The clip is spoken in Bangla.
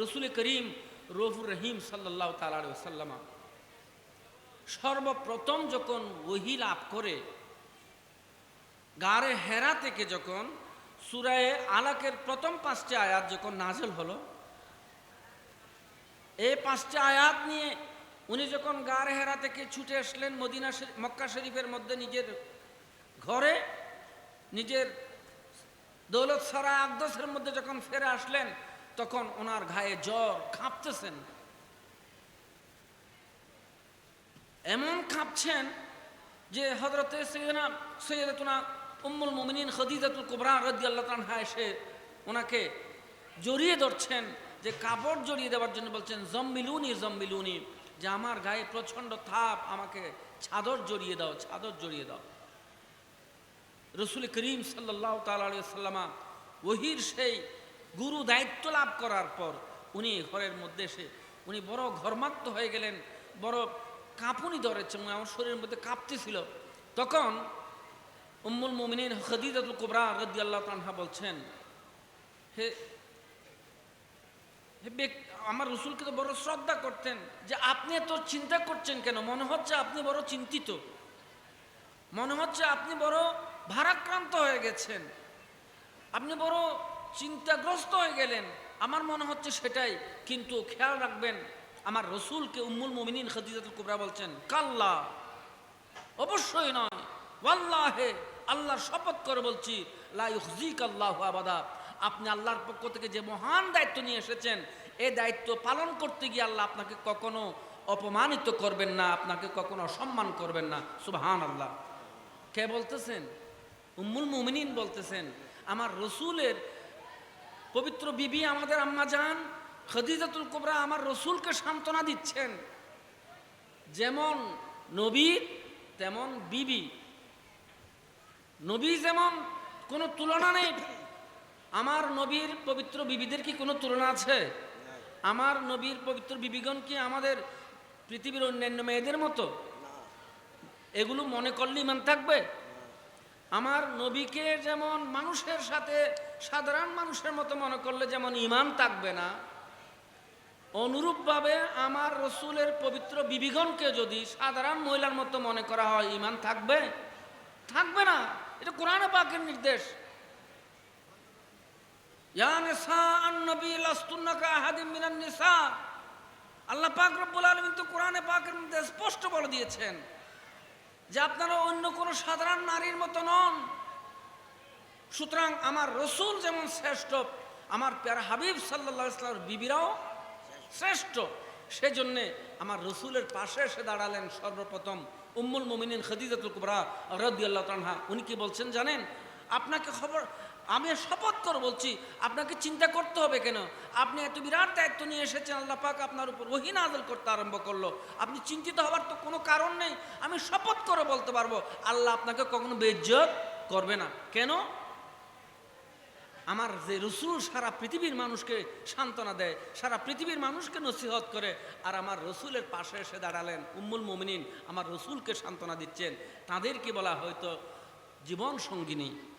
রসুল করিম রউফুর রহিম সাল্লাল্লাহু তাআলা আলাইহি ওয়াসাল্লাম সর্বপ্রথম যখন ওহী লাভ করে গারে হেরা থেকে যখন সূরা আলাকের প্রথম 5টি আয়াত যখন নাযিল হলো, এই 5টি আয়াত নিয়ে উনি যখন গারে হেরা থেকে ছুটে আসলেন মদিনা মক্কা শরীফের মধ্যে নিজের ঘরে, নিজের দৌলত সারা আকদসের মধ্যে যখন ফিরে আসলেন, তখন ওনার গায়ে জ্বর, কাঁপতেছেন, এমন কাঁপছেন যে হযরতে সৈয়দাতুনা উম্মুল মুমিনিন খাদিজাতুল কুবরা রাদিয়াল্লাহু আনহা এসে ওনাকে জড়িয়ে ধরছেন, যে কাপড় জড়িয়ে দেওয়ার জন্য বলছেন জম্মিলুনি জম্মিলুনি, যে আমার গায়ে প্রচণ্ড তাপ, আমাকে চাদর জড়িয়ে দাও, চাদর জড়িয়ে দাও। রসুল করিম সাল্লাল্লাহু তাআলা আলাইহি ওয়াসাল্লাম ওহীর সেই গুরু দায়িত্ব লাভ করার পর উনি ঘরের মধ্যে এসে উনি বড় ঘর্মাক্ত হয়ে গেলেন, বড় কাঁপুনি ধরেছে, আমার শরীরের মধ্যে কাঁপতেছিল। তখন উম্মুল মুমিনিন খাদিজাতুল কুবরা রাদিয়াল্লাহু আনহা বলছেন, হে আমার রসুলকে তো বড় শ্রদ্ধা করতেন, যে আপনি এত চিন্তা করছেন কেন? মনে হচ্ছে আপনি বড় চিন্তিত, মনে হচ্ছে আপনি বড় ভারাক্রান্ত হয়ে গেছেন, আপনি বড় চিন্তাগ্রস্ত হয়ে গেলেন, আমার মনে হচ্ছে সেটাই। কিন্তু খেয়াল রাখবেন, আমার রসুলকে উম্মুল মুমিনিন খাদিজাতুল কুবরা বলছেন, কাল্লা, অবশ্যই নয়, ওয়াল্লাহে, আল্লাহর শপথ করে বলছি, লা ইউখজিকাল্লাহু আবাদা, আপনি আল্লাহর পক্ষ থেকে যে মহান দায়িত্ব নিয়ে এসেছেন, এই দায়িত্ব পালন করতে গিয়ে আল্লাহ আপনাকে কখনো অপমানিত করবেন না, আপনাকে কখনো অসম্মান করবেন না। সুবহানাল্লাহ। কে বলতেছেন? উম্মুল মুমিনিন বলতেছেন, আমার রসুলের পবিত্র বিবি, আমাদের আম্মা জান খাদিজাতুল কুবরা আমার রসুলকে সান্ত্বনা দিচ্ছেন। যেমন নবী তেমন বিবি, নবী যেমন কোনো তুলনা নেই। আমার নবীর পবিত্র বিবিদের কি কোনো তুলনা আছে? আমার নবীর পবিত্র বিবিগণ কি আমাদের পৃথিবীর অন্যান্য মেয়েদের মতো? এগুলো মনে করলে ইমান থাকবে? আমার নবীকে যেমন মানুষের সাথে সাধারণ মানুষের মতো মনে করলে যেমন ইমান থাকবে না, অনুরূপভাবে আমার রসুলের পবিত্র বিবিগণকে যদি সাধারণ মহিলার মতো মনে করা হয়, ইমান থাকবে? থাকবে না। এটা কোরআনে পাকের নির্দেশ। ইয়া নিসা আন-নবী লাস্তুন্না কাআহাদিম মিনান নিসা, আল্লাহ পাক রব্বুল আলামিন তো কোরআনে পাকের মধ্যে স্পষ্ট বলে দিয়েছেন যে আপনারা অন্য কোনো সাধারণ নারীর মতো নন। সুতরাং আমার রসুল যেমন শ্রেষ্ঠ, আমার প্যারা হাবিব সাল্লাল্লাহু আলাইহি ওয়াসাল্লামের বিবিরাও শ্রেষ্ঠ। সেজন্যে আমার রসুলের পাশে এসে দাঁড়ালেন সর্বপ্রথম উম্মুল মুমিনিন খাদিজাতুল কুবরা রাদিয়াল্লাহু আনহা। উনি কি বলছেন জানেন? আপনাকে আমি শপথ করে বলছি, আপনাকে চিন্তা করতে হবে কেন? আপনি এত বিরাট দায়িত্ব নিয়ে এসেছেন, আল্লাহ পাক আপনার উপর ওহী নাযিল করতে আরম্ভ করলো, আপনি চিন্তিত হওয়ার তো কোনো কারণ নেই। আমি শপথ করে বলতে পারবো, আল্লাহ আপনাকে কখনো বেইজ্জত করবে না। কেন? আমার যে রসুল সারা পৃথিবীর মানুষকে সান্ত্বনা দেয়, সারা পৃথিবীর মানুষকে নসিহত করে, আর আমার রসুলের পাশে এসে দাঁড়ালেন উম্মুল মুমিনিন, আমার রসুলকে সান্ত্বনা দিচ্ছেন, তাদেরকে বলা হয়তো জীবন সঙ্গিনী।